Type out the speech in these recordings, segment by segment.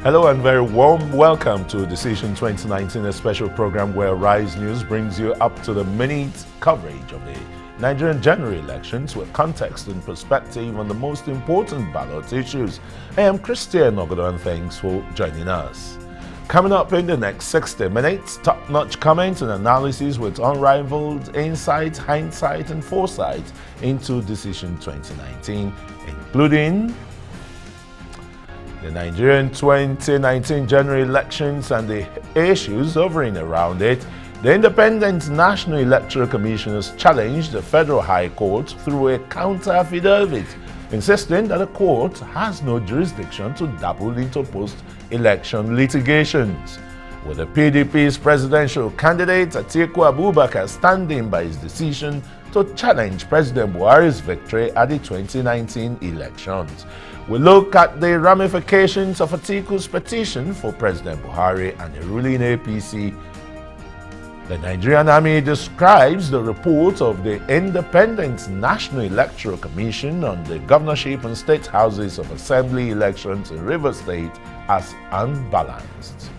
Hello and very warm welcome to Decision 2019, a special program where Rise News brings you up-to-the-minute coverage of the Nigerian general elections with context and perspective on the most important ballot issues. I am Christian Ogodo and thanks for joining us. Coming up in the next 60 minutes, top-notch comments and analysis with unrivaled insight, hindsight and foresight into Decision 2019, including the Nigerian 2019 general elections and the issues hovering around it. The Independent National Electoral Commission has challenged the Federal High Court through a counter-affidavit, insisting that the court has no jurisdiction to dabble into post-election litigations. With the PDP's presidential candidate Atiku Abubakar standing by his decision to challenge President Buhari's victory at the 2019 elections. We look at the ramifications of Atiku's petition for President Buhari and the ruling APC. The Nigerian Army describes the report of the Independent National Electoral Commission on the governorship and state houses of assembly elections in Rivers State as unbalanced.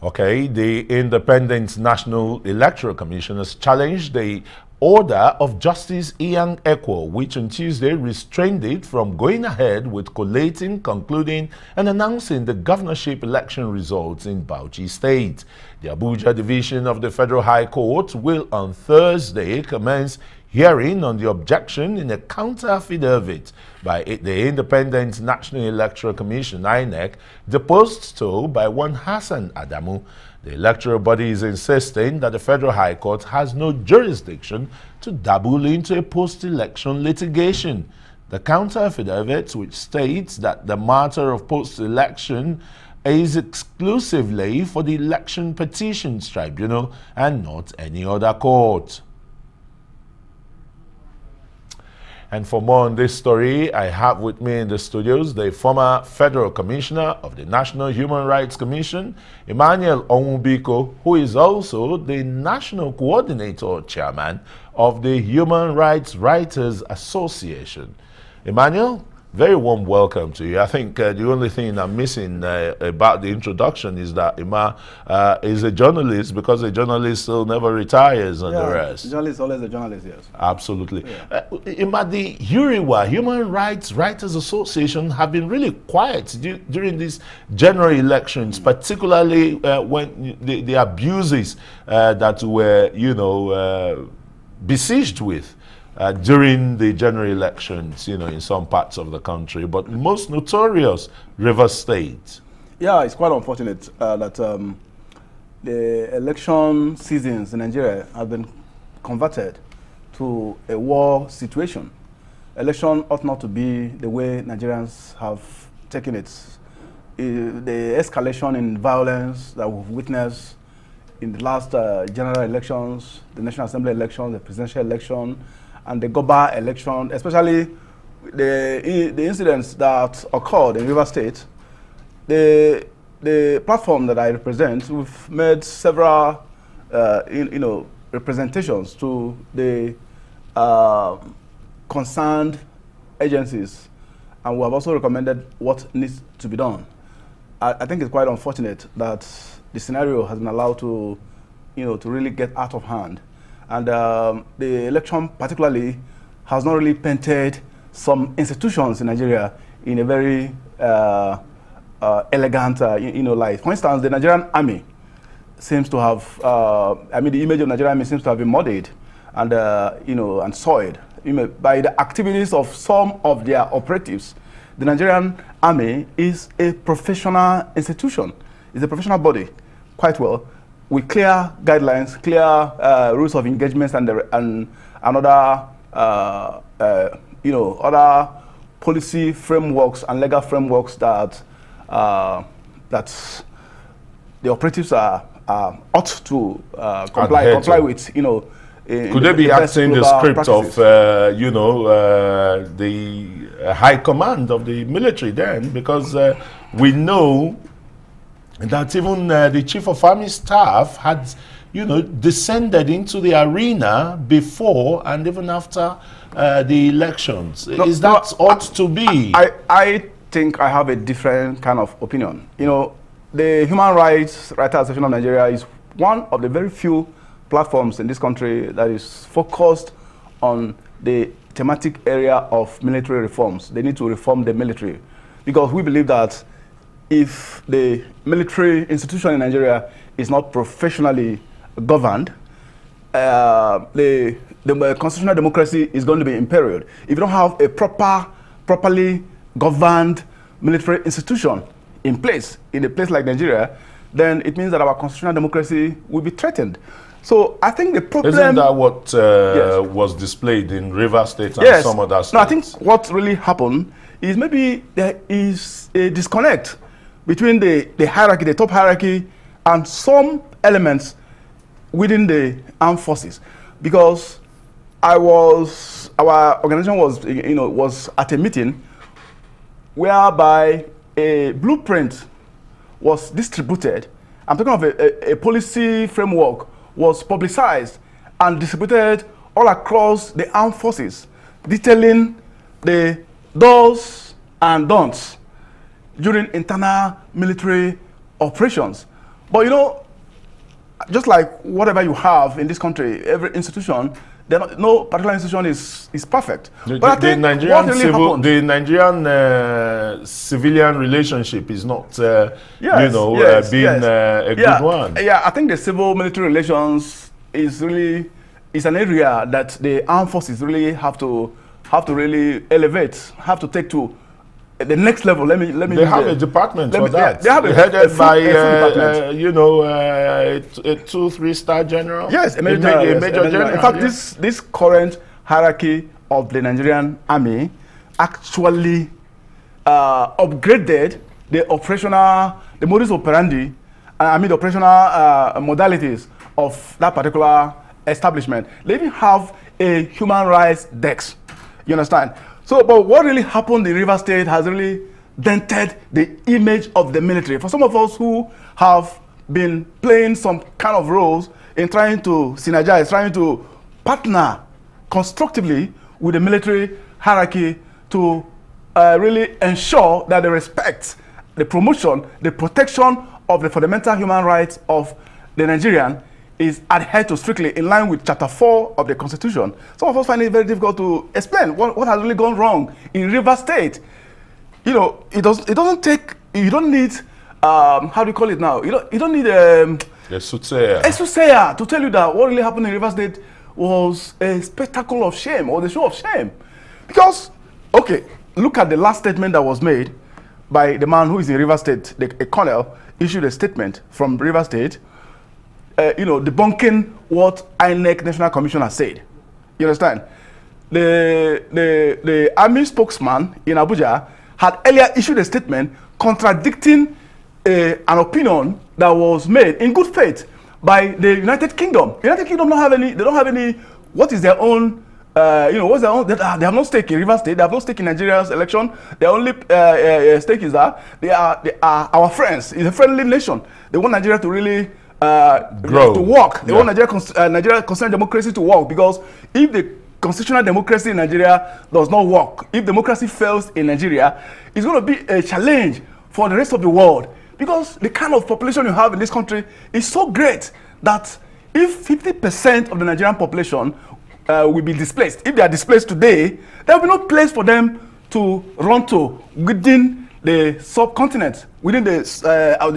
Okay, the Independent National Electoral Commission has challenged the order of Justice Inyang Ekpo, which on Tuesday restrained it from going ahead with collating, concluding, and announcing the governorship election results in Bauchi State. The Abuja Division of the Federal High Court will on Thursday commence hearing on the objection in a counter-affidavit by the Independent National Electoral Commission, INEC, deposed to by one Hassan Adamu. The electoral body is insisting that the Federal High Court has no jurisdiction to dabble into a post-election litigation. The counter-affidavit, which states that the matter of post-election is exclusively for the Election Petitions Tribunal and not any other court. And for more on this story, I have with me in the studios the former Federal Commissioner of the National Human Rights Commission, Emmanuel Onwubiko, who is also the National Coordinator Chairman of the Human Rights Writers Association. Emmanuel, very warm welcome to you. I think the only thing I'm missing about the introduction is that Emma is a journalist, because a journalist still never retires and the rest. A journalist is always a journalist, yes. Absolutely. Yeah. Emma, the HURIWA, Human Rights Writers Association, have been really quiet during these general elections, particularly when the abuses that were, besieged with. During the general elections, in some parts of the country, but most notorious, Rivers State. Yeah, it's quite unfortunate that the election seasons in Nigeria have been converted to a war situation. Election ought not to be the way Nigerians have taken it. The escalation in violence that we've witnessed in the last general elections, the National Assembly election, the presidential election, and the Goba election, especially the incidents that occurred in Rivers State. The platform that I represent, we've made several representations to the concerned agencies, and we have also recommended what needs to be done. I think it's quite unfortunate that the scenario has been allowed to really get out of hand. And the election particularly has not really painted some institutions in Nigeria in a very elegant light. For instance, the Nigerian Army seems to have, the image of Nigerian Army seems to have been muddied and, and soiled by the activities of some of their operatives. The Nigerian Army is a professional institution. It's a professional body, quite well, with clear guidelines, clear rules of engagements, and other other policy frameworks and legal frameworks that that the operatives ought to comply with. Could they be acting the script practices of the high command of the military then? Because we know that even the Chief of Army Staff had descended into the arena before and even after the elections. Is that ought to be? I think I have a different kind of opinion. The Human Rights Writers Association of Nigeria is one of the very few platforms in this country that is focused on the thematic area of military reforms. They need to reform the military, because we believe that if the military institution in Nigeria is not professionally governed, the constitutional democracy is going to be imperiled. If you don't have a properly governed military institution in a place like Nigeria, then it means that our constitutional democracy will be threatened. So I think the problem... Isn't that what was displayed in Rivers State and some other states? No, I think what really happened is maybe there is a disconnect between the hierarchy, the top hierarchy, and some elements within the armed forces. Because our organization was at a meeting whereby a blueprint was distributed. I'm talking of a policy framework was publicized and distributed all across the armed forces, detailing the do's and don'ts during internal military operations. But just like whatever you have in this country, every institution, no particular institution is perfect. But I think the Nigerian civilian relationship is not, being a good one. Yeah, I think the civil-military relations is an area that the armed forces really have to really elevate, have to take to the next level. They have a department for that. They have headed by a 2-3-star general. Yes, a major general. In fact, this current hierarchy of the Nigerian army actually upgraded the modus operandi, the operational modalities of that particular establishment. They even have a human rights desk. You understand? So, but what really happened in Rivers State has really dented the image of the military. For some of us who have been playing some kind of roles in trying to synergize, trying to partner constructively with the military hierarchy to really ensure that they respect the promotion, the protection of the fundamental human rights of the Nigerian is adhered to strictly in line with Chapter 4 of the Constitution. Some of us find it very difficult to explain what has really gone wrong in Rivers State. It doesn't take, you don't need, how do you call it now? You don't need a soothsayer to tell you that what really happened in Rivers State was a spectacle of shame, or the show of shame. Because, okay, look at the last statement that was made by the man who is in Rivers State. A colonel issued a statement from Rivers State, debunking what INEC National Commissioner said. You understand? The army spokesman in Abuja had earlier issued a statement contradicting an opinion that was made in good faith by the United Kingdom. United Kingdom they don't have any, what is their own, what's their own, they have no stake in Rivers State, they have no stake in Nigeria's election. Their only stake is that they are our friends. It's a friendly nation. They want Nigeria to really grow, to work. They want Nigeria constitutional democracy to work, because if the constitutional democracy in Nigeria does not work, if democracy fails in Nigeria, it's going to be a challenge for the rest of the world, because the kind of population you have in this country is so great that if 50% of the Nigerian population will be displaced, if they are displaced today, there will be no place for them to run to within the subcontinent, within the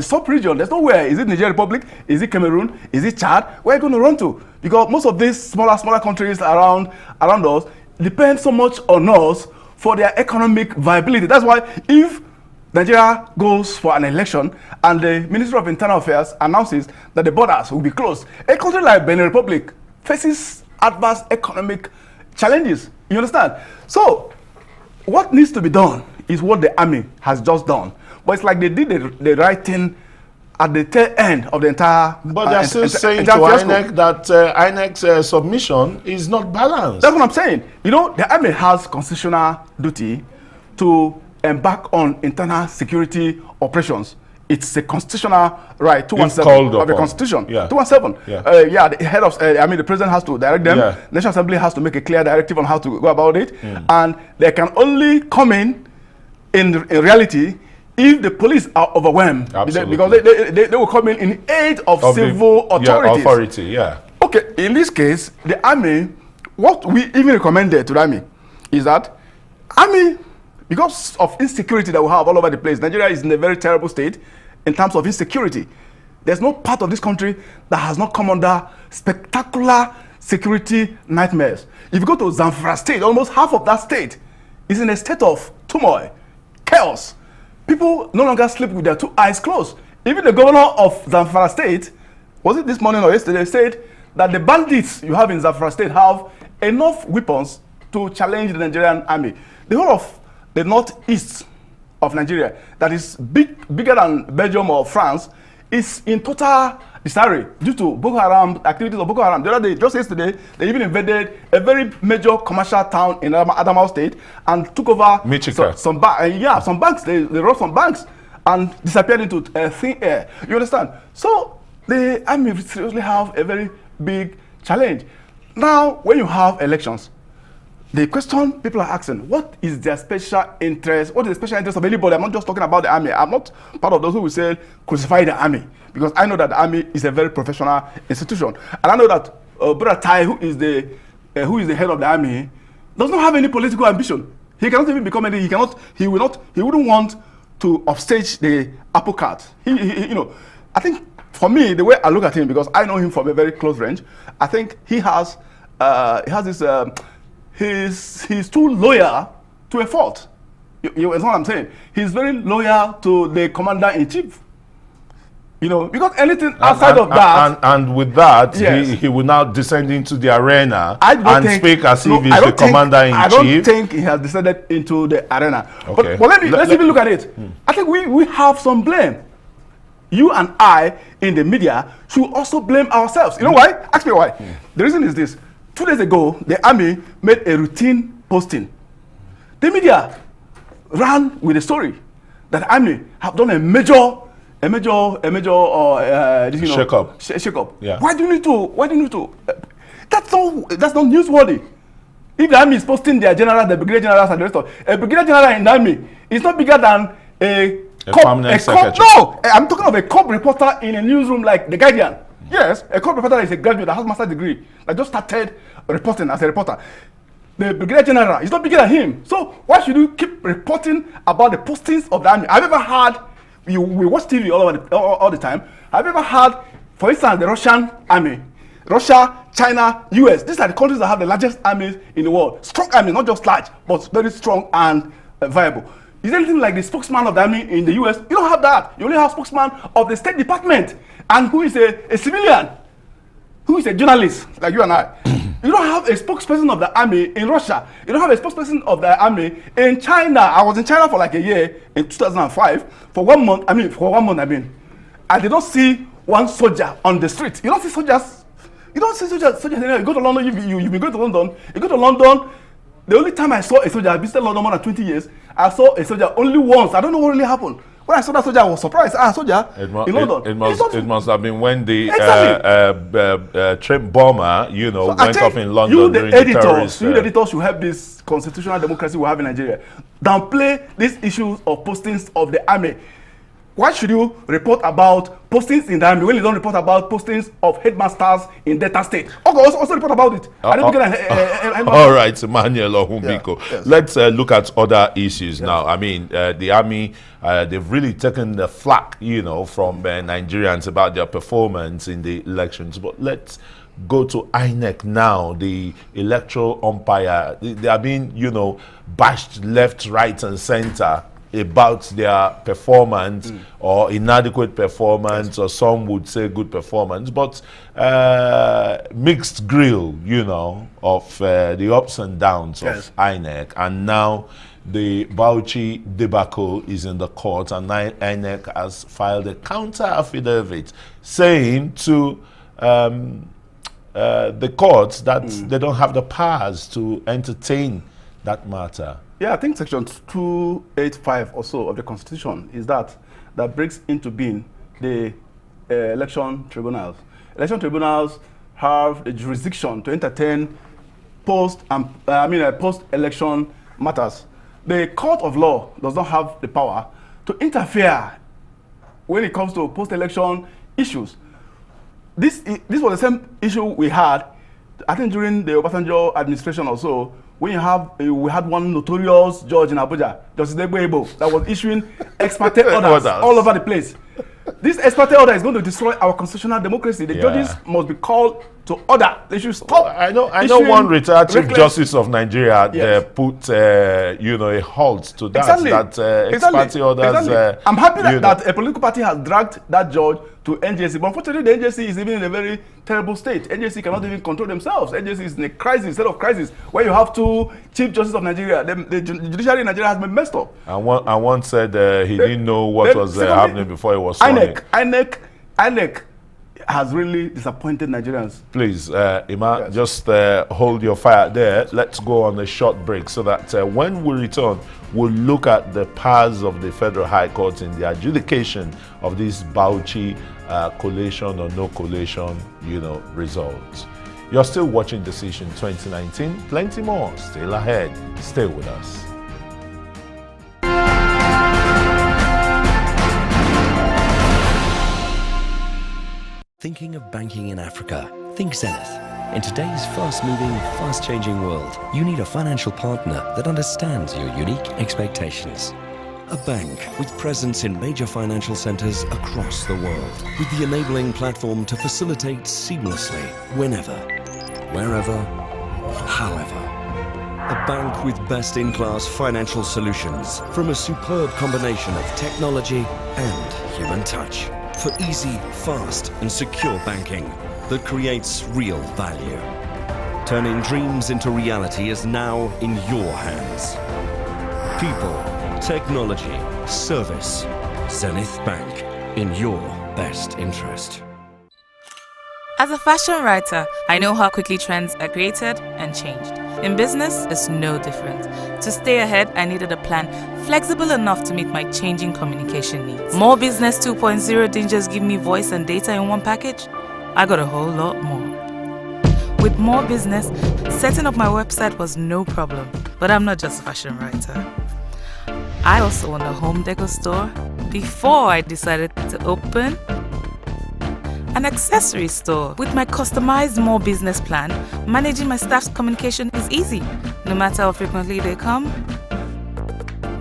sub-region. There's nowhere. Is it Nigeria Republic? Is it Cameroon? Is it Chad? Where are you going to run to? Because most of these smaller countries around us depend so much on us for their economic viability. That's why if Nigeria goes for an election and the Ministry of Internal Affairs announces that the borders will be closed, a country like Benin Republic faces adverse economic challenges. You understand? So what needs to be done is what the army has just done. But it's like they did the right thing at the tail end of the entire... But they're still saying to INEC that INEC's submission is not balanced. That's what I'm saying. The army has constitutional duty to embark on internal security operations It's a constitutional right, If 217 called of the upon. Constitution. Yeah. 217. Yeah. The head of, the president has to direct them. Yeah. National Assembly has to make a clear directive on how to go about it. And they can only come in reality if the police are overwhelmed. Absolutely. Because they will come in aid of civil authorities. Yeah, authority, yeah. Okay, in this case, the army, what we even recommended to the army is that army, because of insecurity that we have all over the place, Nigeria is in a very terrible state in terms of insecurity. There's no part of this country that has not come under spectacular security nightmares. If you go to Zamfara state, almost half of that state is in a state of turmoil, chaos. People no longer sleep with their two eyes closed. Even the governor of Zamfara state, was it this morning or yesterday, said that the bandits you have in Zamfara state have enough weapons to challenge the Nigerian army. The whole of the northeast of Nigeria, that is bigger than Belgium or France, is in total disarray due to Boko Haram, activities of Boko Haram. The other day, just yesterday, they even invaded a very major commercial town in Adamawa State and took over some banks. They robbed some banks and disappeared into thin air. You understand? So the army seriously have a very big challenge. Now, when you have elections, the question people are asking, what is their special interest? What is the special interest of anybody? I'm not just talking about the army. I'm not part of those who will say crucify the army, because I know that the army is a very professional institution, and I know that Brother Tai, who is the head of the army, does not have any political ambition. He cannot even become any. He wouldn't want to upstage the apple cart. I think for me, the way I look at him, because I know him from a very close range, I think he has this. He's too loyal to a fault. You know what I'm saying? He's very loyal to the commander-in-chief. Because anything outside of that... And with that, yes, he will now descend into the arena and speak as if he's the commander-in-chief. I don't think he has descended into the arena. Okay. But let's even look at it. I think we have some blame. You and I, in the media, should also blame ourselves. You know why? Ask me why. The reason is this. 2 days ago, the army made a routine posting. The media ran with the story that the army have done a major shake-up. Yeah. Why do you need to? That's not newsworthy. If the army is posting their generals, the brigadier generals, and the rest of a brigadier general in the army is not bigger than a permanent secretary. No, I'm talking of a cop reporter in a newsroom like The Guardian. Yes, a cop reporter is a graduate that has a master's degree that just started reporting as a reporter. The brigadier general is not bigger than him. So why should you keep reporting about the postings of the army? I've ever had, we watch TV all the time. I've ever had, for instance, the Russian army. Russia, China, US. These are the countries that have the largest armies in the world. Strong army, not just large, but very strong and viable. Is there anything like the spokesman of the army in the US? You don't have that. You only have spokesman of the State Department, and who is a civilian, who is a journalist like you and I. You don't have a spokesperson of the army in Russia. You don't have a spokesperson of the army in China. I was in China for like a year in 2005. For 1 month, and they don't see one soldier on the street. You don't see soldiers. You don't see soldiers. You go to London. You've been going to London. You go to London. The only time I saw a soldier, I visited London more than 20 years. I saw a soldier only once. I don't know what really happened. When I saw that soldier, I was surprised. Soldier in London. It must have been when the train bomber, went off in London during the terrorist. You, the editors, should help this constitutional democracy we have in Nigeria. Downplay these issues of postings of the army. Why should you report about postings in the army when you don't report about postings of headmasters in Delta State? Okay, also report about it. All right, Emmanuel Onwubiko. Yeah. Yes. Let's look at other issues now. I mean, the army, they've really taken the flak, from Nigerians about their performance in the elections. But let's go to INEC now, the electoral umpire. They are being, bashed left, right, and center about their performance or inadequate performance, or some would say good performance, but mixed grill, of the ups and downs of INEC. And now the Bauchi debacle is in the court, and INEC has filed a counter affidavit saying to the courts that they don't have the powers to entertain that matter. Yeah, I think section 285 or so of the Constitution is that that brings into being the election tribunals. Election tribunals have the jurisdiction to entertain post-election matters. The court of law does not have the power to interfere when it comes to post-election issues. This was the same issue we had, I think, during the Obasanjo administration or so, when we had one notorious judge in Abuja, Justice Inyang Ekpo, that was issuing ex parte orders all over the place. This ex parte order is going to destroy our constitutional democracy. The judges must be called to order. They should stop. I know one retired Chief Justice of Nigeria put a halt to that. Exactly. That ex parte orders. Exactly. I'm happy that a political party has dragged that judge to NJC, but unfortunately the NJC is even in a very terrible state. NJC cannot even control themselves. NJC is in a crisis, state of crisis, where you have two Chief Justices of Nigeria. The judiciary in Nigeria has been messed up. And one said he didn't know what was happening before he was sworn in. INEC has really disappointed Nigerians. Please, Ima, just hold your fire there. Let's go on a short break so that when we return, we'll look at the powers of the Federal High Court in the adjudication of this bauchi collation or no collation, results. You're still watching Decision 2019. Plenty more still ahead. Stay with us. Thinking of banking in Africa? Think Zenith. In today's fast-moving, fast-changing world, you need a financial partner that understands your unique expectations. A bank with presence in major financial centers across the world, with the enabling platform to facilitate seamlessly, whenever, wherever, however. A bank with best-in-class financial solutions from a superb combination of technology and human touch. For easy, fast and secure banking that creates real value. Turning dreams into reality is now in your hands. People, technology, service. Zenith Bank, in your best interest. As a fashion writer, I know how quickly trends are created and changed. In business, it's no different. To stay ahead, I needed a plan flexible enough to meet my changing communication needs. More Business 2.0 didn't just give me voice and data in one package. I got a whole lot more. With More Business, setting up my website was no problem. But I'm not just a fashion writer. I also own a home decor store before I decided to open an accessory store. With my customized More Business plan, managing my staff's communication is easy. No matter how frequently they come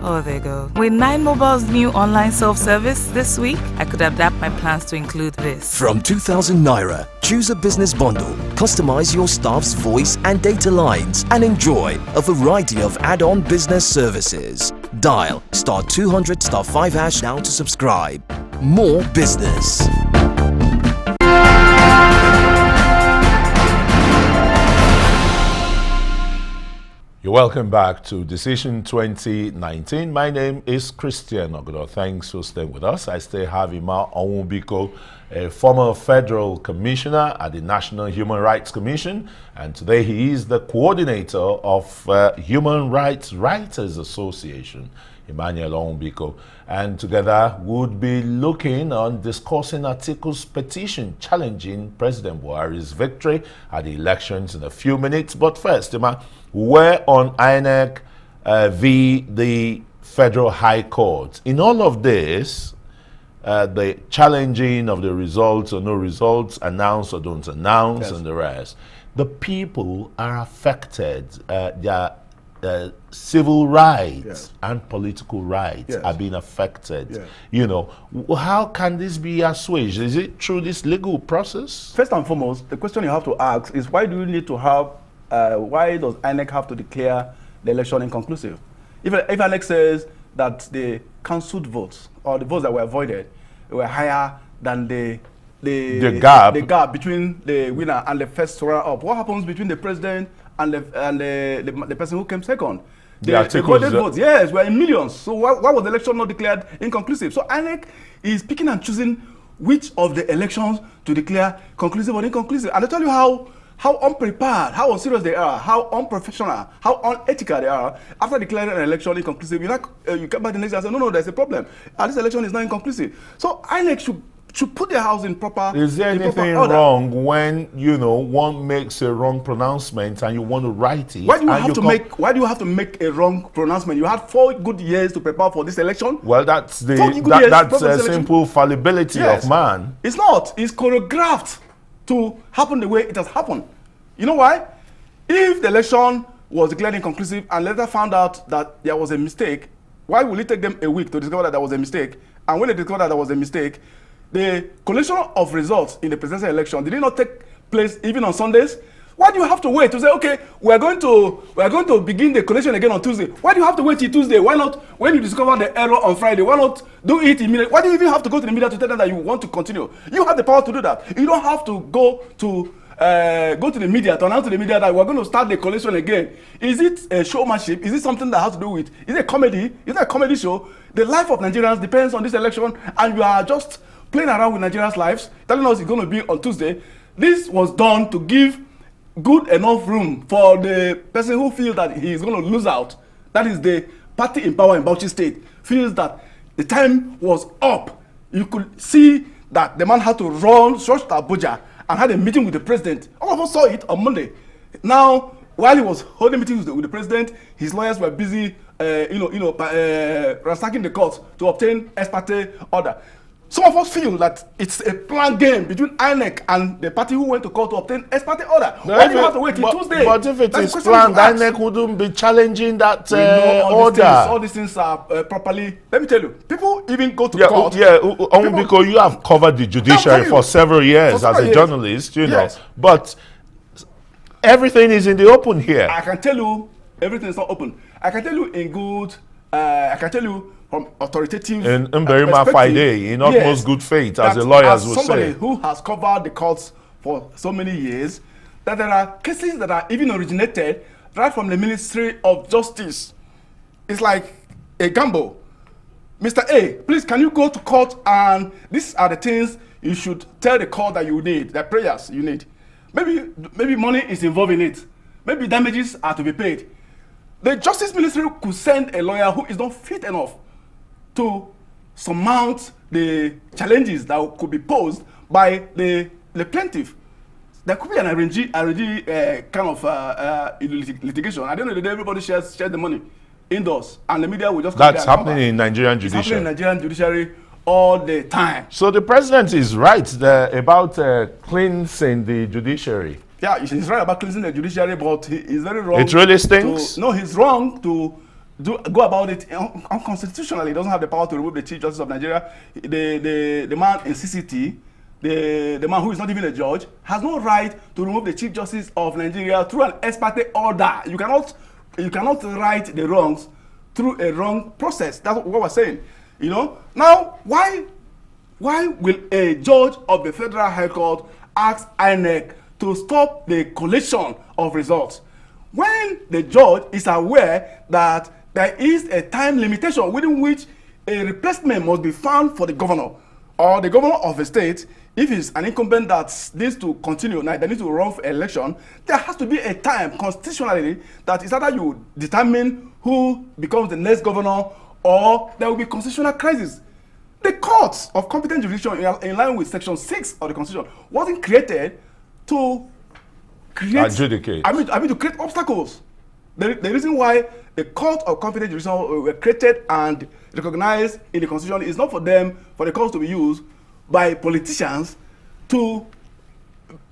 or they go. With 9Mobile's new online self-service this week, I could adapt my plans to include this. From 2,000 Naira, choose a business bundle, customize your staff's voice and data lines, and enjoy a variety of add-on business services. Dial *200 *5# now to subscribe. More Business. You're welcome back to Decision 2019. My name is Christian Ogodo. Thanks for staying with us. I still have Emmanuel Onwubiko, a former federal commissioner at the National Human Rights Commission, and today he is the coordinator of Human Rights Writers Association, Emmanuel Onwubiko. And together we'll be looking on discussing Atiku's petition challenging President Buhari's victory at the elections in a few minutes. But first, Emma, we're on INEC v. the Federal High Court. In all of this, the challenging of the results or no results, announce or don't announce, and the rest, the people are affected. Their civil rights and political rights are being affected. You know, how can this be assuaged? Is it through this legal process? First and foremost, the question you have to ask is, why do you need to have why does INEC have to declare the election inconclusive? If INEC says that the cancelled votes or the votes that were avoided were higher than the gap between the winner and the first runner-up, what happens between the president and the person who came second? The avoided votes, yes, were in millions. So why was the election not declared inconclusive? So INEC is picking and choosing which of the elections to declare conclusive or inconclusive. And I tell you how how unprepared, how unserious they are, how unprofessional, how unethical they are. After declaring an election inconclusive, you come back the next day and say, no, there's a problem. This election is not inconclusive. So INEC should put their house in proper. Is there anything wrong when one makes a wrong pronouncement and you want to right it? Why do you have to make a wrong pronouncement? You had 4 good years to prepare for this election. Well, that's a simple fallibility of man. It's not. It's choreographed to happen the way it has happened. You know why? If the election was declared inconclusive and later found out that there was a mistake, why will it take them a week to discover that there was a mistake? And when they discovered that there was a mistake, the collation of results in the presidential election did it not take place even on Sundays? Why do you have to wait to say, okay, we're going to begin the collation again on Tuesday? Why do you have to wait till Tuesday? Why not, when you discover the error on Friday, why not do it immediately? Why do you even have to go to the media to tell them that you want to continue? You have the power to do that. You don't have to go to the media to announce to the media that we're going to start the collation again. Is it a showmanship? Is it something that has to do with? Is it a comedy? Is it a comedy show? The life of Nigerians depends on this election, and you are just playing around with Nigerians' lives, telling us it's going to be on Tuesday. This was done to give good enough room for the person who feels that he is going to lose out. That is the party in power in Bauchi State, feels that the time was up. You could see that the man had to rush to Abuja and had a meeting with the president. All of us saw it on Monday. Now, while he was holding meetings with the president, his lawyers were busy, ransacking the court to obtain ex parte order. Some of us feel that it's a planned game between INEC and the party who went to court to obtain ex parte order. Why do you have to wait till Tuesday? But if it is planned, INEC wouldn't be challenging that order. All these things are properly. Let me tell you, people even go to court. Onwubiko, you have covered the judiciary for several years as a journalist, know. But everything is in the open here. I can tell you, everything is not open. I can tell you in good. I can tell you from authoritative in Mberima Friday, in utmost good faith, as the lawyers would say. Somebody who has covered the courts for so many years, that there are cases that are even originated right from the Ministry of Justice. It's like a gamble. Mr. A, please, can you go to court and these are the things you should tell the court that you need, the prayers you need. Maybe money is involved in it. Maybe damages are to be paid. The Justice Ministry could send a lawyer who is not fit enough to surmount the challenges that could be posed by the plaintiff. There could be an RNG kind of litigation. At the end of the day, everybody shares the money indoors, and the media will just. That's happening in Nigerian judiciary. It's happening in Nigerian judiciary all the time. So the president is right about cleansing the judiciary. Yeah, he's right about cleansing the judiciary, but he's very wrong. It really stinks. He's wrong to go about it unconstitutionally. He doesn't have the power to remove the Chief Justice of Nigeria. The man in CCT, the man who is not even a judge, has no right to remove the Chief Justice of Nigeria through an ex parte order. You cannot right the wrongs through a wrong process. That's what we're saying. Now, why will a judge of the Federal High Court ask INEC to stop the collation of results when the judge is aware that there is a time limitation within which a replacement must be found for the governor or the governor of a state? If it's an incumbent that needs to continue, now they need to run for election, there has to be a time constitutionally that is either you determine who becomes the next governor or there will be constitutional crisis. The courts of competent jurisdiction in line with section 6 of the constitution wasn't created to adjudicate. I mean to create obstacles. The reason why the court of competent jurisdiction were created and recognized in the constitution is not for the courts to be used by politicians to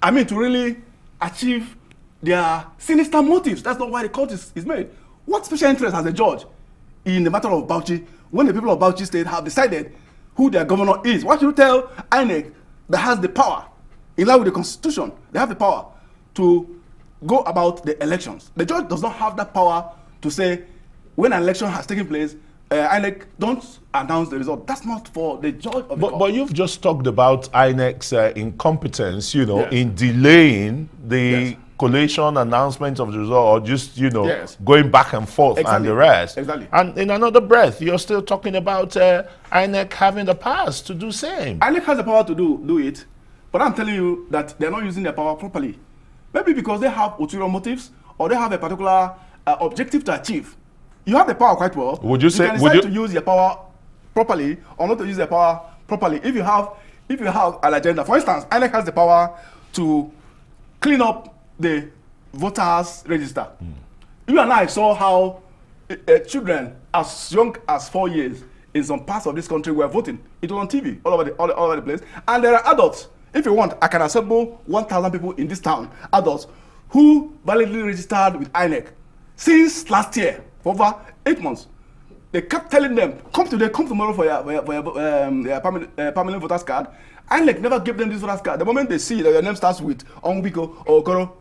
really achieve their sinister motives. That's not why the court is made. What special interest has a judge in the matter of Bauchi when the people of Bauchi State have decided who their governor is? Why should you tell INEC that has the power, in line with the constitution, they have the power to go about the elections? The judge does not have that power to say when an election has taken place, INEC don't announce the result. That's not for the judge of the court. But you've just talked about INEC's incompetence, in delaying the collation announcement of the result, or just going back and forth and the rest. Exactly. And in another breath, you're still talking about INEC having the powers to do same. INEC has the power to do it, but I'm telling you that they're not using their power properly. Maybe because they have ulterior motives or they have a particular objective to achieve. You have the power quite well. Would you say? Can decide to use your power properly or not to use your power properly? If you have an agenda, for instance, INEC has the power to clean up the voters register. You and I saw how children as young as 4 years in some parts of this country were voting. It was on TV all over the place. And there are adults. If you want, I can assemble 1,000 people in this town, adults, who validly registered with INEC since last year for over 8 months. They kept telling them, come tomorrow for your permanent voters card. INEC never gave them this voters card. The moment they see that your name starts with Onwubiko or Okoro,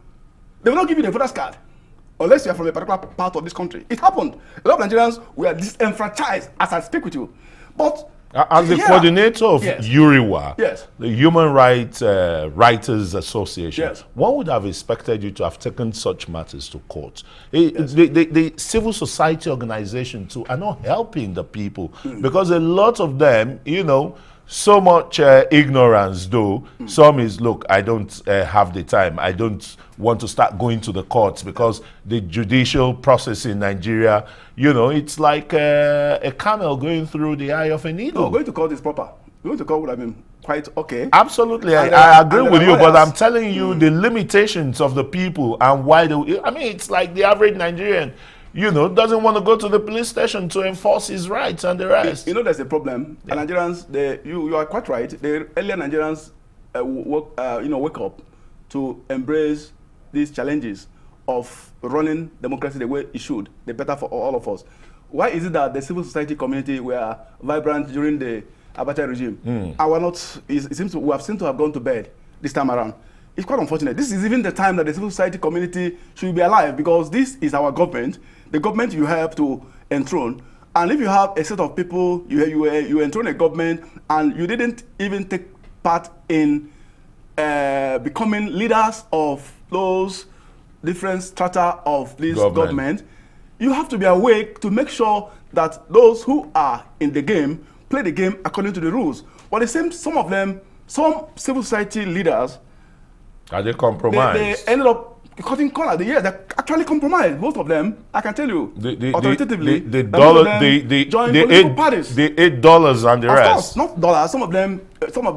they will not give you the voters card unless you are from a particular part of this country. It happened. A lot of Nigerians were disenfranchised as I speak with you. But as the coordinator of URIWA, the Human Rights Writers Association, one would have expected you to have taken such matters to court. The civil society organization too are not helping the people because a lot of them, you know, so much ignorance though. Some is, look, I don't have the time. I don't want to start going to the courts because the judicial process in Nigeria, you know, it's like a camel going through the eye of a needle. No, going to court is proper. Going to court would have been quite okay. Absolutely, I agree with you, but I'm telling you the limitations of the people and why they, I mean, it's like the average Nigerian, you know, doesn't want to go to the police station to enforce his rights and the rest. You know, there's a problem. And Nigerians, you are quite right. The earlier Nigerians wake up to embrace these challenges of running democracy the way it should, the better for all of us. Why is it that the civil society community were vibrant during the Abacha regime? And we're not, it seems we have seemed to have gone to bed this time around. It's quite unfortunate. This is even the time that the civil society community should be alive because this is our government, the government you have to enthrone. And if you have a set of people, you enthrone a government and you didn't even take part in becoming leaders of those different strata of this government, you have to be awake to make sure that those who are in the game play the game according to the rules. But it seems some of them, some civil society leaders, are they compromised? They ended up cutting corners. They're actually compromised. Most of them, I can tell you, authoritatively, the $8 and the rest. Of course, not dollars. Some of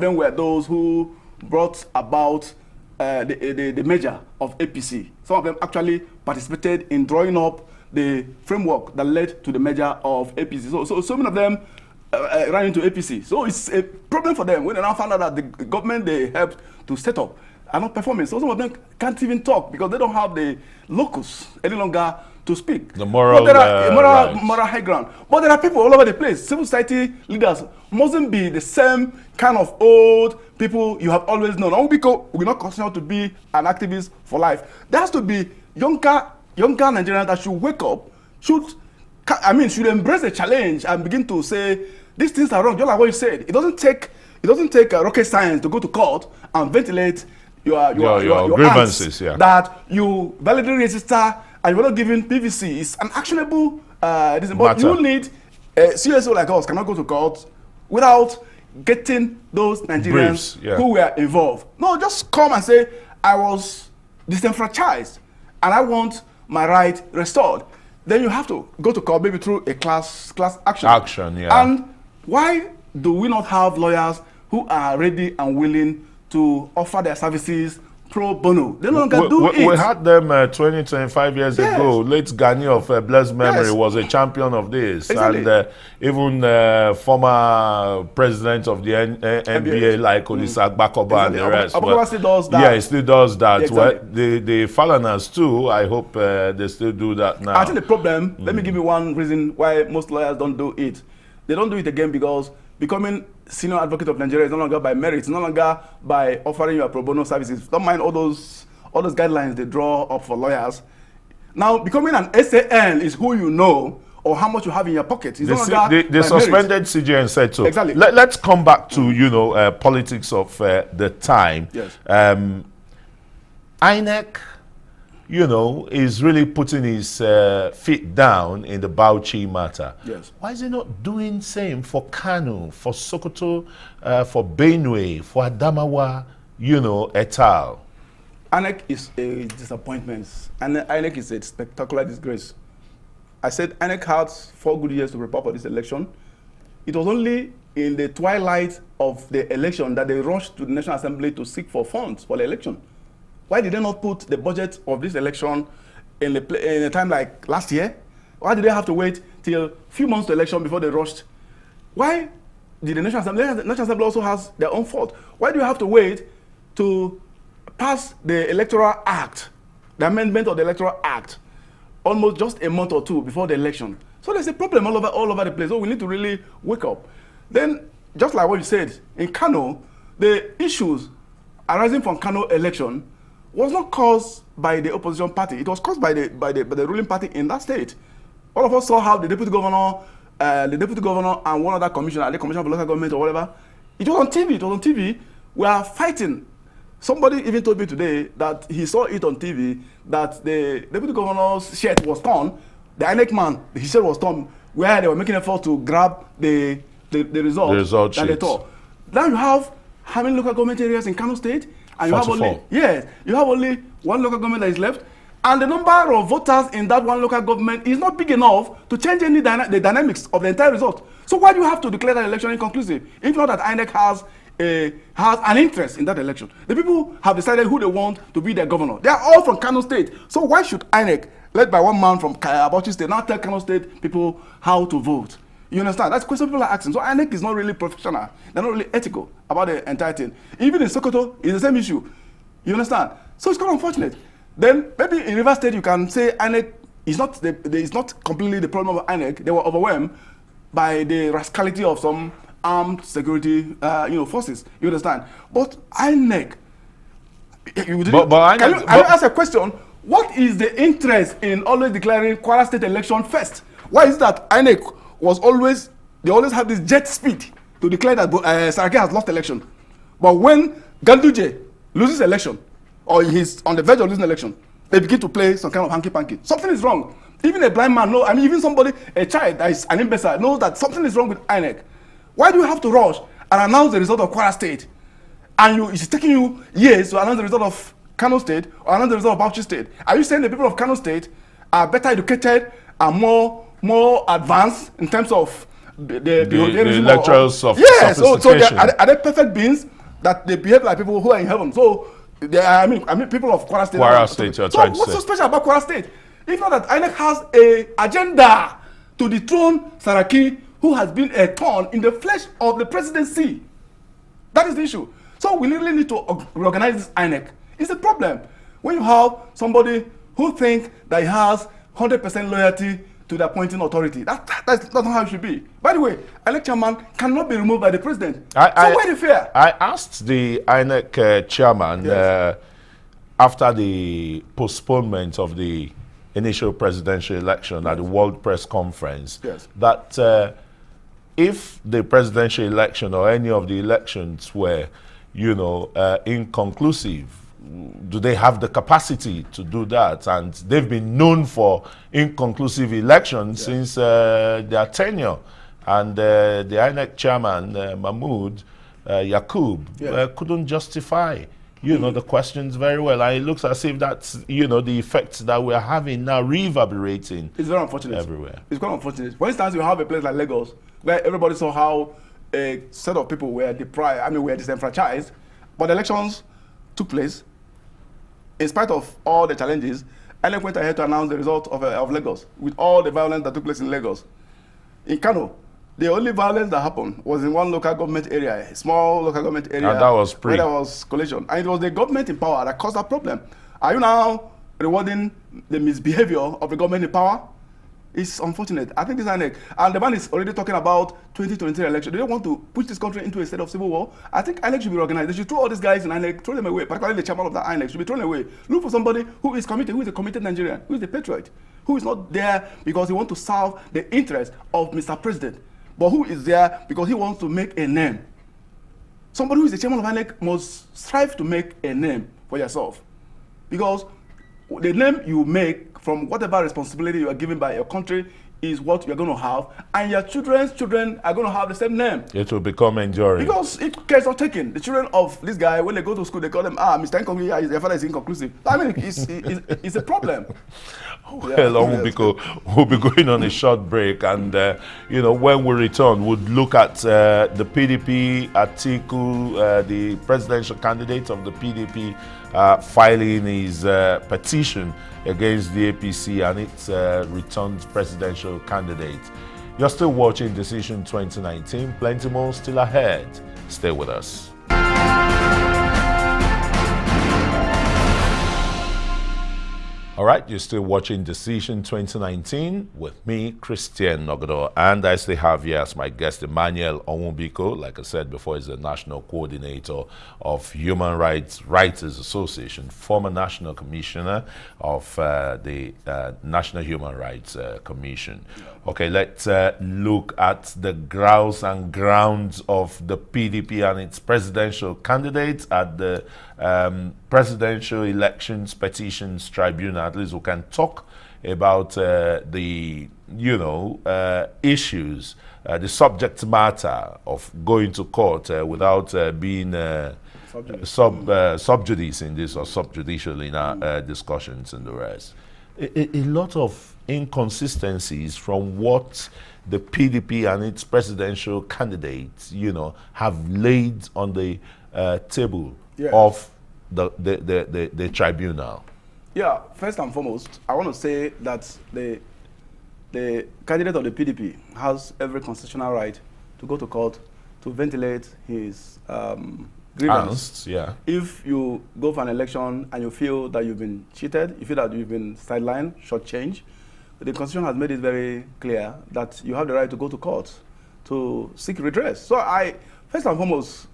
them were those who brought about the merger of APC. Some of them actually participated in drawing up the framework that led to the merger of APC. So many of them ran into APC. So it's a problem for them when they now found out that the government they helped to set up are not performing. So some of them can't even talk because they don't have the locus any longer to speak. The moral high ground. But there are people all over the place. Civil society leaders mustn't be the same kind of old people you have always known. Onwubiko will not continue to be an activist for life. There has to be younger Nigerians that should wake up, should embrace the challenge and begin to say these things are wrong. Just like what you said, it doesn't take rocket science to go to court and ventilate your grievances that you validly register and you're not giving PVC. It's an actionable but you need a CSO like us cannot go to court without getting those Nigerians who were involved. No, just come and say, I was disenfranchised and I want my right restored. Then you have to go to court maybe through a class action. And why do we not have lawyers who are ready and willing to offer their services pro bono? They no longer do it. We had them 20, 25 years ago. Late Gani of blessed memory was a champion of this. Exactly. And even former president of the NBA like Olisa Agbakoba and the rest. Agbakoba still does that. Yeah, he still does that. Exactly. The Falaners too, I hope they still do that now. I think the problem, let me give you one reason why most lawyers don't do it. They don't do it again because becoming senior advocate of Nigeria is no longer by merit. It's no longer by offering your pro bono services. Don't mind all those guidelines they draw up for lawyers. Now, becoming an SAN is who you know or how much you have in your pocket. It's no longer they suspended CJ and said so. Exactly. Let's come back to politics of the time. Yes. INEC, is really putting his feet down in the Bauchi matter. Yes. Why is he not doing same for Kano, for Sokoto, for Benue, for Adamawa, et al.? INEC is a disappointment, and INEC is a spectacular disgrace. I said INEC had 4 good years to prepare for this election. It was only in the twilight of the election that they rushed to the National Assembly to seek for funds for the election. Why did they not put the budget of this election in a time like last year? Why did they have to wait till a few months to election before they rushed? Why did the National Assembly? The National Assembly also has their own fault. Why do you have to wait to pass the Electoral Act, the amendment of the Electoral Act, almost just a month or two before the election? So there's a problem all over the place. So we need to really wake up. Then, just like what you said, in Kano, the issues arising from Kano election was not caused by the opposition party. It was caused by the ruling party in that state. All of us saw how the deputy governor and one other commissioner, the commissioner of local government or whatever, it was on TV. It was on TV. We are fighting. Somebody even told me today that he saw it on TV that the deputy governor's shirt was torn. The INEC man, his shirt was torn, where they were making effort to grab the result that they tore. Now you have how many local government areas in Kano State? And you have only one local government that is left. And the number of voters in that one local government is not big enough to change the dynamics of the entire result. So why do you have to declare that election inconclusive? If not that INEC has an interest in that election. The people have decided who they want to be their governor. They are all from Kano State. So why should INEC, led by one man from Bauchi State, now tell Kano State people how to vote? You understand? That's the question people are asking. So INEC is not really professional. They're not really ethical about the entire thing. Even in Sokoto, it's the same issue. You understand? So it's quite unfortunate. Then maybe in Rivers State you can say INEC is not completely the problem of INEC. They were overwhelmed by the rascality of some armed security forces. You understand? But INEC, can you ask a question? What is the interest in always declaring Kwara State election first? Why is that INEC they always have this jet speed to declare that Saraki has lost election. But when Ganduje loses election, or he's on the verge of losing election, they begin to play some kind of hanky-panky. Something is wrong. Even a blind man knows, even somebody, a child that is an imbecile, knows that something is wrong with INEC. Why do you have to rush and announce the result of Kwara State? And it's taking you years to announce the result of Kano State or announce the result of Bauchi State. Are you saying the people of Kano State are better educated and more advanced in terms of the lectures of yes, sophistication? So are they perfect beings that they behave like people who are in heaven? So I mean people of Kwara State. Kwara State, you're trying to say. What's so special about Kwara State? If not that INEC has an agenda to dethrone Saraki, who has been a thorn in the flesh of the presidency. That is the issue. So we really need to reorganize this INEC. It's a problem when you have somebody who thinks that he has 100% loyalty to the appointing authority. That's not how it should be. By the way, INEC chairman cannot be removed by the president. Where is fair? I asked the INEC chairman after the postponement of the initial presidential election at the World Press Conference that if the presidential election or any of the elections were, inconclusive, do they have the capacity to do that? And they've been known for inconclusive elections since their tenure. And the INEC chairman, Mahmoud Yakub, couldn't justify, the questions very well. And it looks as if that's, the effects that we're having now reverberating. It's very unfortunate. Everywhere. It's quite unfortunate. For instance, you have a place like Lagos, where everybody saw how a set of people were were disenfranchised, but elections took place. In spite of all the challenges, INEC went ahead to announce the result of Lagos, with all the violence that took place in Lagos. In Kano, the only violence that happened was in one local government area, a small local government area. And that was where there was collation. And it was the government in power that caused that problem. Are you now rewarding the misbehavior of the government in power? It's unfortunate. I think this INEC, and the man is already talking about 2023 election. They don't want to push this country into a state of civil war. I think INEC should be organized. They should throw all these guys in INEC, throw them away, particularly the chairman of the INEC should be thrown away. Look for somebody who is committed, who is a committed Nigerian, who is a patriot, who is not there because he wants to serve the interests of Mr. President, but who is there because he wants to make a name. Somebody who is the chairman of INEC must strive to make a name for yourself, because the name you make from whatever responsibility you are given by your country is what you're going to have, and your children's children are going to have the same name. It will become enduring. Because it gets not taken. The children of this guy, when they go to school, they call them, Mr. Inconclusive, your father is inconclusive. I mean, it's a problem. Well, Onwubiko, we'll be going on a short break, and when we return, we'll look at the PDP Atiku, the presidential candidate of the PDP, filing his petition against the APC and its returned presidential candidate. You're still watching Decision 2019. Plenty more still ahead. Stay with us. All right, you're still watching Decision 2019 with me, Christian Nogodo, and I still have here as my guest Emmanuel Onwubiko. Like I said before, he's the National Coordinator of Human Rights Writers Association, former National Commissioner of the National Human Rights Commission. Okay, let's look at the grounds and grounds of the PDP and its presidential candidates at the Presidential Elections Petitions Tribunal. At least we can talk about the issues, the subject matter of going to court without being sub judice in this or subjudicial in our discussions and the rest. A lot of inconsistencies from what the PDP and its presidential candidates, have laid on the table of the tribunal. Yeah, first and foremost, I want to say that the candidate of the PDP has every constitutional right to go to court to ventilate his grievance. Yeah. If you go for an election and you feel that you've been cheated, you feel that you've been sidelined, shortchanged, the Constitution has made it very clear that you have the right to go to court to seek redress. So first and foremost,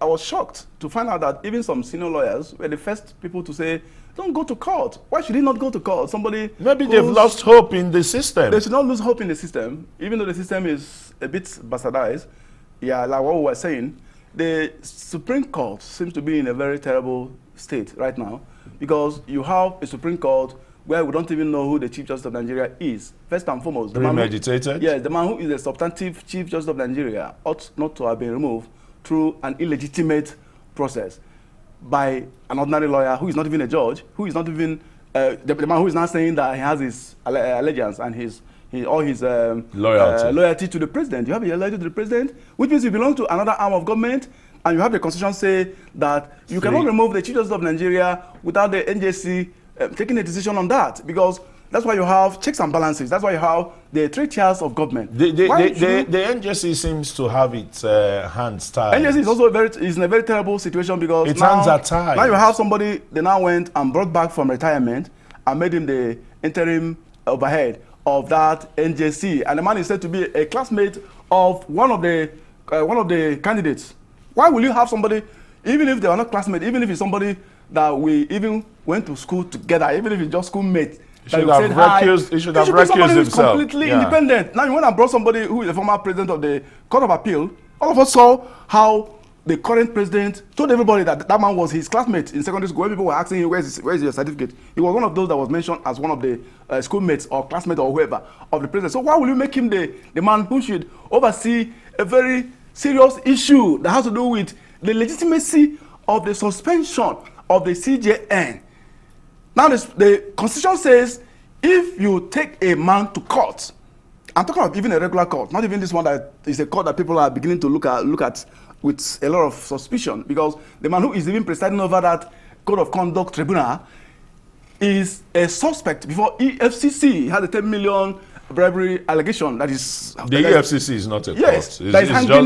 I was shocked to find out that even some senior lawyers were the first people to say, don't go to court. Why should he not go to court? Maybe they've lost hope in the system. They should not lose hope in the system, even though the system is a bit bastardized. Yeah, like what we were saying, the Supreme Court seems to be in a very terrible state right now, because you have a Supreme Court where we don't even know who the Chief Justice of Nigeria is. First and foremost, premeditated? Yes, the man who is the substantive Chief Justice of Nigeria ought not to have been removed through an illegitimate process by an ordinary lawyer who is not even a judge, who is not even the man who is now saying that he has his allegiance and his loyalty to the president. You have a loyalty to the president, which means you belong to another arm of government, and you have the Constitution say that you cannot remove the Chief Justice of Nigeria without the NJC taking a decision on that, because that's why you have checks and balances. That's why you have the three tiers of government. The NJC seems to have its hands tied. NJC is also is in a very terrible situation, because its hands are tied. Now you have somebody they now went and brought back from retirement and made him the interim overhead of that NJC, and the man is said to be a classmate of one of the candidates. Why will you have somebody, even if they are not classmates, even if it's somebody that we even went to school together, even if it's just schoolmate? He should have recused himself. Completely independent. Now you went and brought somebody who is the former president of the Court of Appeal. All of us saw how the current president told everybody that that man was his classmate in secondary school. When people were asking him, where's your certificate? He was one of those that was mentioned as one of the schoolmates or classmates or whoever of the president. So why will you make him the man who should oversee a very serious issue that has to do with the legitimacy of the suspension of the CJN? Now the Constitution says if you take a man to court, I'm talking about even a regular court, not even this one that is a court that people are beginning to look at with a lot of suspicion, because the man who is even presiding over that Code of Conduct Tribunal is a suspect before EFCC. He had a 10 million bribery allegation. That is the EFCC is not a court.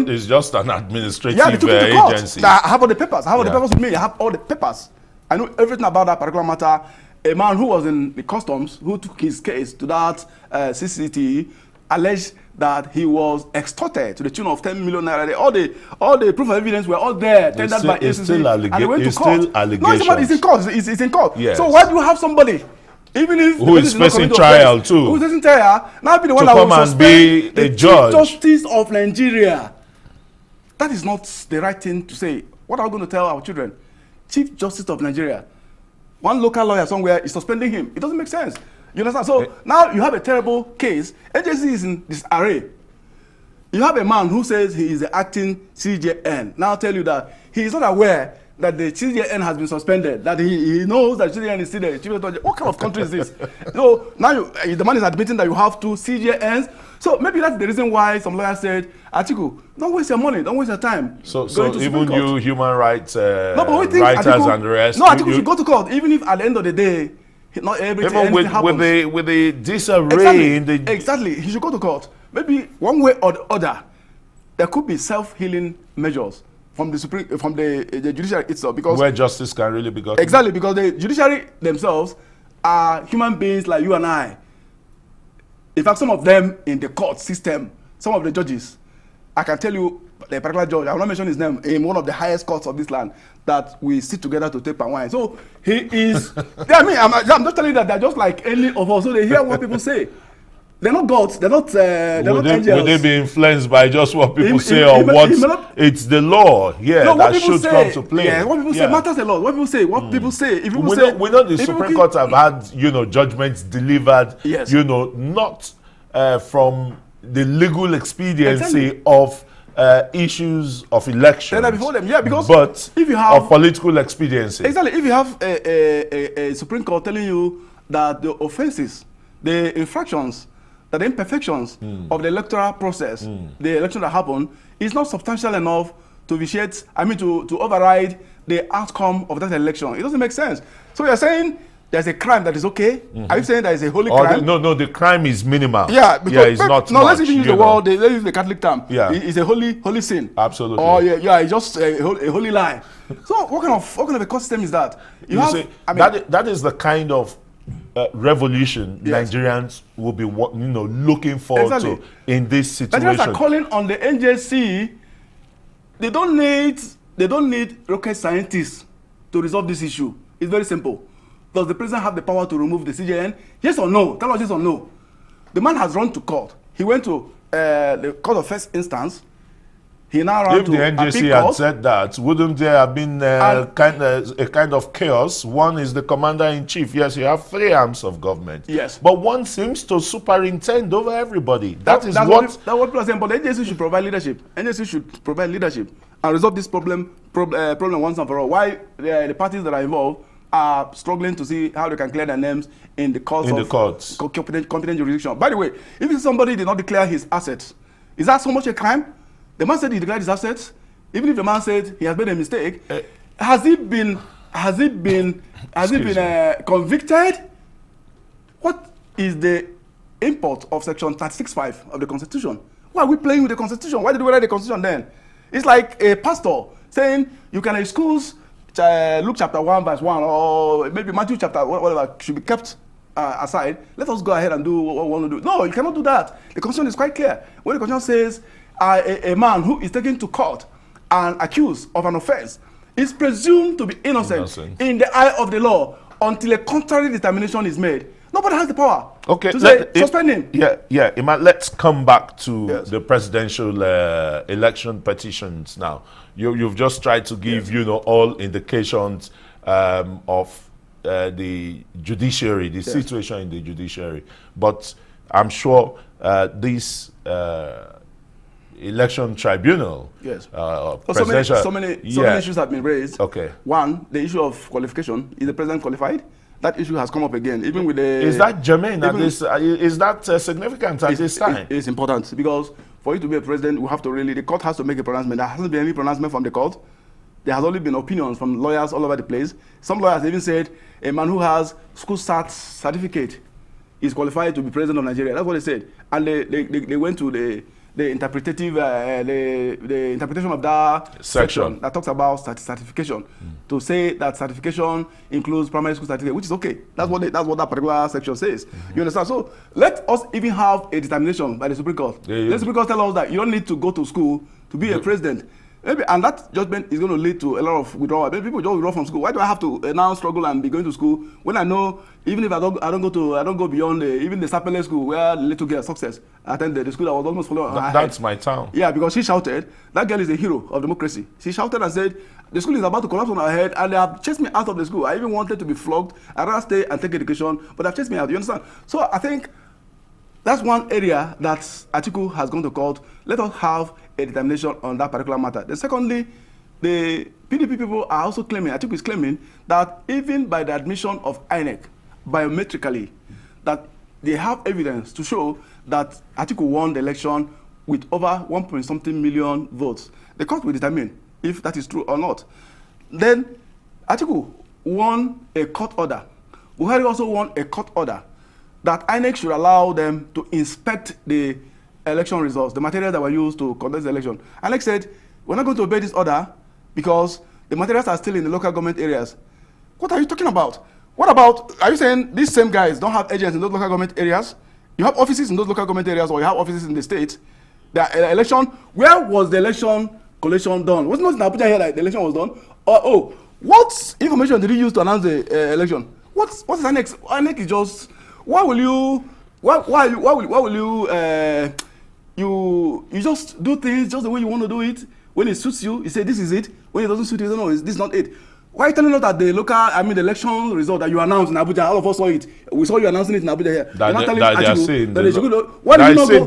It's just an administrative agency. I have all the papers. I have all the papers with me. I have all the papers. I know everything about that particular matter. A man who was in the customs, who took his case to that CCT, alleged that he was extorted to the tune of 10 million naira. All the proof of evidence were all there, tendered by ACC, and they went to court. No, it's in court. It's in court. Yes. So why do you have somebody, even if who is facing trial too, who is facing trial, now be the one to that come will and be the a judge? Chief Justice of Nigeria? That is not the right thing to say. What are we going to tell our children? Chief Justice of Nigeria. One local lawyer somewhere is suspending him. It doesn't make sense. You understand? So now you have a terrible case. NJC is in disarray. You have a man who says he is the acting CJN. Now tell you that he is not aware that the CJN has been suspended, that he knows that CJN is still the chief authority. What kind of country is this? So now the man is admitting that you have 2 CJNs. So maybe that's the reason why some lawyers said, Atiku, don't waste your money, don't waste your time. So even you human rights writers Atiku, and the rest. No, Atiku should go to court, even if at the end of the day, not everything happens. With the disarray exactly, he should go to court. Maybe one way or the other, there could be self-healing measures from the judiciary itself, because where justice can really be gotten. Exactly, because the judiciary themselves are human beings like you and I. In fact, some of them in the court system, some of the judges, I can tell you, the particular judge, I will not mention his name, in one of the highest courts of this land, that we sit together to take palm wine. So he is. I'm just telling you that they're just like any of us. So they hear what people say. They're not gods. They're not angels. Would they be influenced by just what people say or what? It's the law, that should come to play. Yeah, what people say matters a lot. What people say, people say. If people say, we know the Supreme Court have had, judgments delivered, not from the legal expediency of issues of elections. Before them, because but if you have of political expediency. Exactly. If you have a Supreme Court telling you that the offenses, the infractions, that the imperfections of the electoral process, the election that happened, is not substantial enough to vitiate, to override the outcome of that election. It doesn't make sense. So you're saying there's a crime that is okay? Are you saying there is a holy crime? No, the crime is minimal. Yeah, because it's not no, much, let's even use the word, let's use the Catholic term. Yeah. It's a holy sin. Absolutely. Or it's just a holy lie. So what kind of a court system is that? That is the kind of revolution Nigerians will be looking forward to in this situation. Nigerians are calling on the NJC. They don't need rocket scientists to resolve this issue. It's very simple. Does the president have the power to remove the CJN? Yes or no? Tell us yes or no. The man has run to court. He went to the court of first instance. He now ran to if the NJC had said that, wouldn't there have been a kind of chaos? One is the commander-in-chief. Yes, you have 3 arms of government. Yes. But one seems to superintend over everybody. That's what people are saying. But the NJC should provide leadership. NJC should provide leadership and resolve this problem once and for all. Why the parties that are involved are struggling to see how they can clear their names in the courts of competent jurisdiction. By the way, if somebody did not declare his assets, is that so much a crime? The man said he declared his assets. Even if the man said he has made a mistake, has he been convicted? What is the import of section 36(5) of the Constitution? Why are we playing with the Constitution? Why did we write the Constitution then? It's like a pastor saying you can excuse Luke chapter 1 verse 1 or maybe Matthew chapter whatever should be kept aside. Let us go ahead and do what we want to do. No, you cannot do that. The Constitution is quite clear. When the Constitution says a man who is taken to court and accused of an offense is presumed to be innocent in the eye of the law until a contrary determination is made. Nobody has the power to say suspend him. Yeah. Let's come back to the presidential election petitions now. You've just tried to give all indications of the judiciary, the situation in the judiciary, but I'm sure this election tribunal. So many issues have been raised. Okay. One, the issue of qualification. Is the president qualified? That issue has come up again, even with the. Is that germane at this? Is that significant at this time? It's important because for you to be a president, we have to the court has to make a pronouncement. There hasn't been any pronouncement from the court. There has only been opinions from lawyers all over the place. Some lawyers even said a man who has school start certificate is qualified to be president of Nigeria. That's what they said, and they went to the interpretation of that section that talks about certification to say that certification includes primary school certificate, which is okay. That's what that particular section says. You understand? So let us even have a determination by the Supreme Court. The Supreme Court tell us that you don't need to go to school to be a president. Maybe, and that judgment is going to lead to a lot of withdrawal. Maybe people just withdraw from school. Why do I have to now struggle and be going to school when I know even if I don't go beyond even the Sapele school where the little girl Success attended, the school that was almost following her That's head. my town. Yeah, because she shouted. That girl is a hero of democracy. She shouted and said, the school is about to collapse on her head, and they have chased me out of the school. I even wanted to be flogged. I'd rather stay and take education, but they've chased me out. You understand? So I think that's one area that Atiku has gone to court. Let us have a determination on that particular matter. Then secondly, the PDP people are also claiming, Atiku is claiming, that even by the admission of INEC, biometrically, that they have evidence to show that Atiku won the election with over 1.something million votes. The court will determine if that is true or not. Then Atiku won a court order. Buhari also won a court order that INEC should allow them to inspect the election results, the materials that were used to conduct the election. INEC said, we're not going to obey this order because the materials are still in the local government areas. What are you talking about? What about, are you saying these same guys don't have agents in those local government areas? You have offices in those local government areas, or you have offices in the state? The election, where was the election collation done? Wasn't it in Abuja here that the election was done? What information did you use to announce the election? What is INEC? INEC is just, why will you you just do things just the way you want to do it? When it suits you, you say this is it. When it doesn't suit you, you don't know, this is not it. Why are you telling us that the the election result that you announced in Abuja, all of us saw it. We saw you announcing it in Abuja here. They are saying the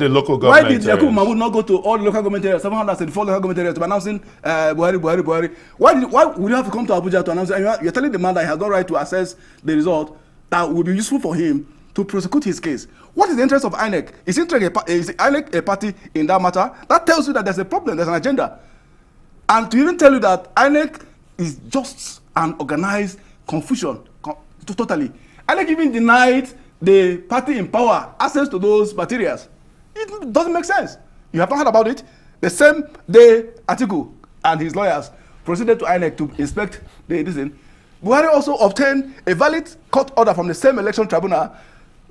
local government. Why did Yakubu Mahmoud not go to all the local government areas, 774 local government areas, to be announcing Buhari? Why would you have to come to Abuja to announce it? You're telling the man that he has no right to access the result that would be useful for him to prosecute his case. What is the interest of INEC? Is INEC a party in that matter? That tells you that there's a problem, there's an agenda. And to even tell you that INEC is just an organized confusion, totally. INEC even denied the party in power access to those materials. It doesn't make sense. You have not heard about it? The same day Atiku and his lawyers proceeded to INEC to inspect the edition, Buhari also obtained a valid court order from the same election tribunal.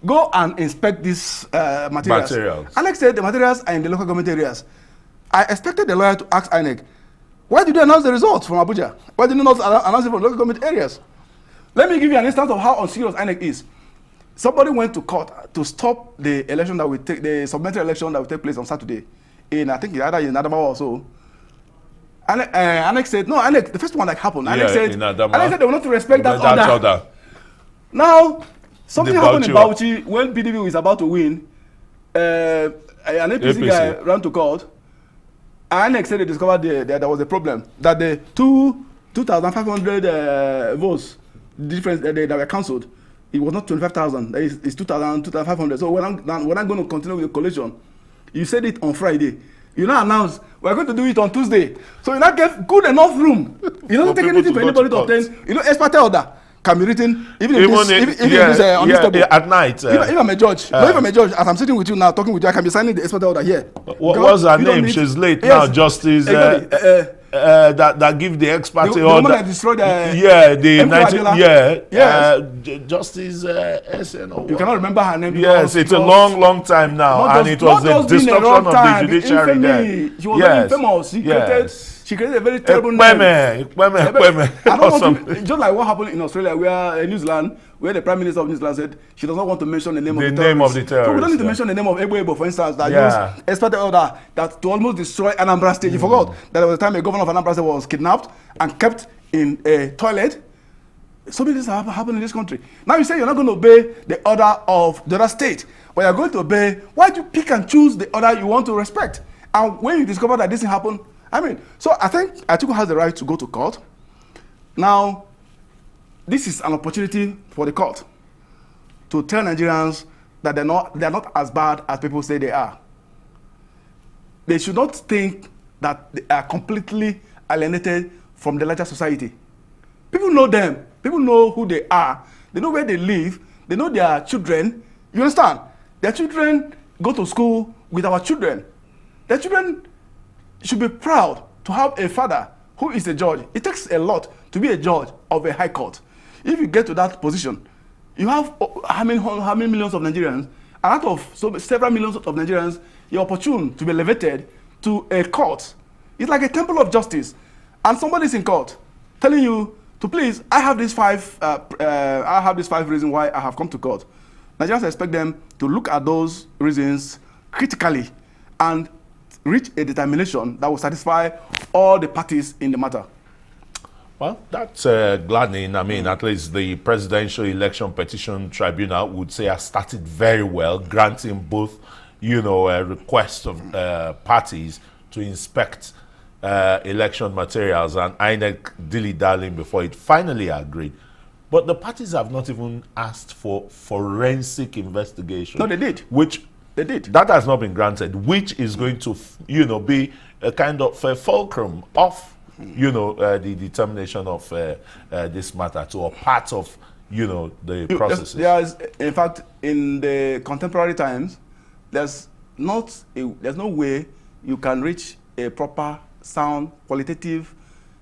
Go and inspect these materials. INEC said the materials are in the local government areas. I expected the lawyer to ask INEC, why did you announce the results from Abuja? Why did you not announce it from local government areas? Let me give you an instance of how unserious INEC is. Somebody went to court to stop the election that will take, the supplementary election that will take place on Saturday, in I think either in Adamawa or so. INEC said, no, INEC, the first one that happened, INEC said they will not respect that order. Now, something happened in Bauchi when PDP is about to win. An APC guy ran to court. INEC said they discovered there was a problem. That the 2,500 votes difference that were cancelled, it was not 25,000. It's 2,500. So we're not going to continue with the collation. You said it on Friday. You now announced we're going to do it on Tuesday. So you now get good enough room. You don't take anything for anybody to obtain. You know, ex parte order can be written even on this at night. If I'm a judge, if I'm a judge, as I'm sitting with you now, talking with you, I can be signing the ex parte order here. What's her name? She's late now. Justice that give the ex parte order. The woman that destroyed Justice SN. You cannot remember her name. Yes, it's a long time now, and it was the destruction of the judiciary there. She was very famous. She created a very terrible name. Just like what happened in Australia, where New Zealand, where the Prime Minister of New Zealand said she does not want to mention the name of the terrorist. So we don't need to mention the name of Ebo, for instance, that used ex parte order that to almost destroy Anambra State. You forgot that there was a time a governor of Anambra State was kidnapped and kept in a toilet. So many things have happened in this country. Now you say you're not going to obey the order of the other state, but you're going to obey. Why do you pick and choose the order you want to respect? And when you discover that this thing happened, so I think Atiku has the right to go to court. Now, this is an opportunity for the court to tell Nigerians that they're not as bad as people say they are. They should not think that they are completely alienated from the larger society. People know them. People know who they are. They know where they live. They know their children. You understand? Their children go to school with our children. Their children should be proud to have a father who is a judge. It takes a lot to be a judge of a high court. If you get to that position, you have how many millions of Nigerians, and out of several millions of Nigerians, you're opportune to be elevated to a court It's like a temple of justice. And somebody's in court telling you to please, I have these five reasons why I have come to court. Nigerians expect them to look at those reasons critically and reach a determination that will satisfy all the parties in the matter. Well, that's gladdening. I mean, at least the Presidential Election Petition Tribunal would say has started very well, granting both, requests of parties to inspect election materials, and INEC dilly-dallying before it finally agreed. But the parties have not even asked for forensic investigation. No, they did. They did. That has not been granted, which is going to, be a kind of fulcrum of, the determination of this matter to a part of, the processes. There's, in fact, in the contemporary times, there's no way you can reach a proper, sound, qualitative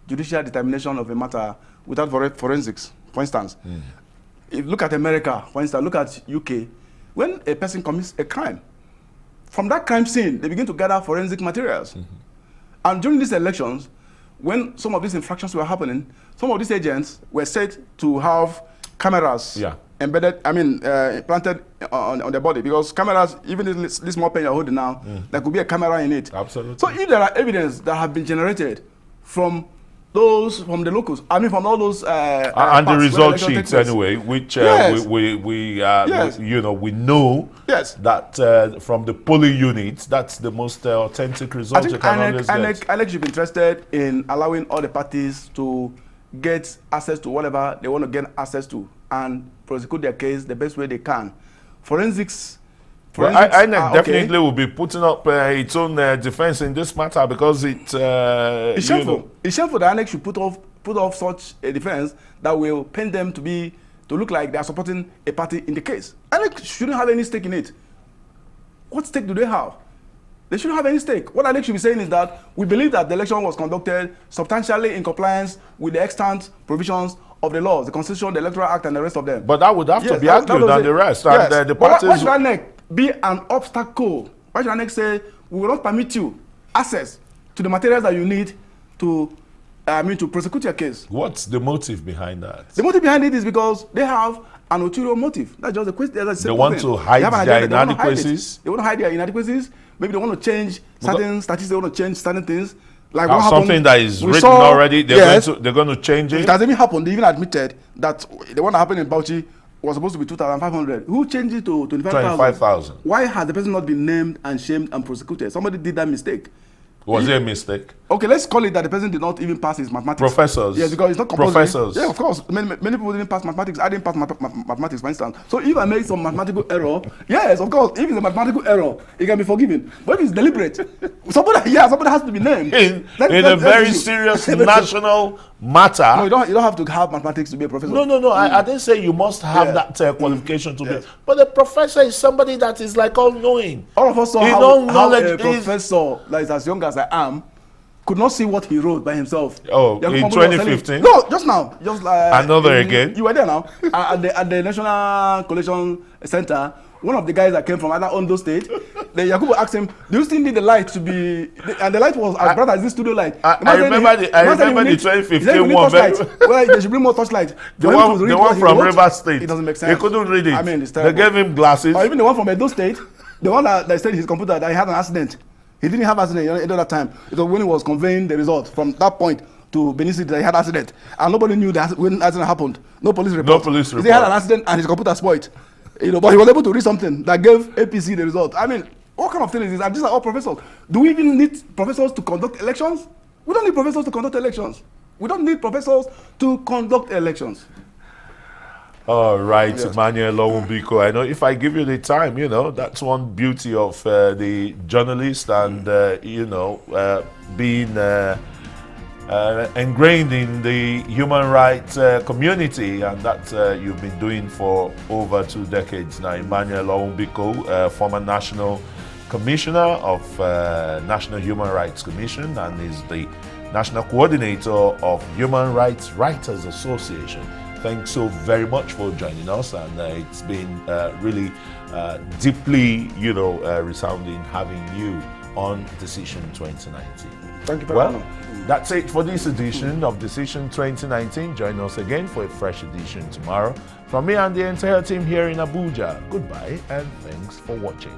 judicial determination of a matter without forensics. For instance, if you look at America, for instance, look at UK, when a person commits a crime, from that crime scene, they begin to gather forensic materials. And during these elections, when some of these infractions were happening, some of these agents were said to have cameras embedded, planted on their body, because cameras, even this small pen you're holding now, there could be a camera in it. Absolutely. So if there are evidence that have been generated from the locals, from all those and the result sheets anyway, which we know that from the polling units, that's the most authentic result you can always get. INEC should be interested in allowing all the parties to get access to whatever they want to get access to and prosecute their case the best way they can. Forensics. Well, INEC definitely will be putting up its own defense in this matter, because it's shameful. It's shameful that INEC should put off such a defense that will paint them to look like they are supporting a party in the case. INEC shouldn't have any stake in it. What stake do they have? They shouldn't have any stake. What INEC should be saying is that we believe that the election was conducted substantially in compliance with the extant provisions of the laws, the Constitution, the Electoral Act, and the rest of them. But that would have to be argued than the rest. Yes. And the parties. Why should INEC be an obstacle? Why should INEC say we will not permit you access to the materials that you need to prosecute your case? What's the motive behind that? The motive behind it is because they have an ulterior motive. That's just the question. They want to hide their inadequacies. They want to hide their inadequacies. Maybe they want to change certain statistics. They want to change certain things. Like something that is written already, they're going to change it. It has even happened. They even admitted that the one that happened in Bauchi was supposed to be 2,500. Who changed it to 25,000? Why has the person not been named and shamed and prosecuted? Somebody did that mistake. Was it a mistake? Okay, let's call it that the person did not even pass his mathematics. Professors. Yes, because it's not compulsory. Professors. Yeah, of course. Many people didn't pass mathematics. I didn't pass mathematics, for instance. So if I make some mathematical error, yes, of course, if it's a mathematical error, it can be forgiven. But if it's deliberate, somebody has to be named. In a very serious national matter. No, you don't have to have mathematics to be a professor. No. I didn't say you must have that qualification to be. But the professor is somebody that is like all-knowing. All of us saw how a professor that is as young as I am could not see what he wrote by himself. Oh, in 2015? No, just now. Just another again? You were there now. at the National Collation Center, one of the guys that came from either Ondo State, Yakubu asked him, do you still need the light to be... And the light was as bright as this studio light. I remember the 2015 one. Well, they should bring more touchlight. The one from River State. It doesn't make sense. He couldn't read it. I mean, it's terrible. They gave him glasses. Or even the one from Edo State, the one that said his computer that he had an accident. He didn't have accident at that time. It was when he was conveying the result from that point to Benin City that he had accident. And nobody knew that when accident happened. No police report. He had an accident and his computer spoiled. But he was able to read something that gave APC the result. I mean, what kind of thing is this? And these are all professors. Do we even need professors to conduct elections? We don't need professors to conduct elections. We don't need professors to conduct elections. All right, yes. Emmanuel Onwubiko. I know if I give you the time, that's one beauty of the journalist and, being ingrained in the human rights community, and that you've been doing for over 2 decades now. Emmanuel Onwubiko, former National Commissioner of National Human Rights Commission, and is the National Coordinator of Human Rights Writers Association. Thanks so very much for joining us, and it's been really deeply, resounding having you on Decision 2019. Thank you very Well, much. that's it for this edition of Decision 2019. Join us again for a fresh edition tomorrow. From me and the entire team here in Abuja, goodbye and thanks for watching.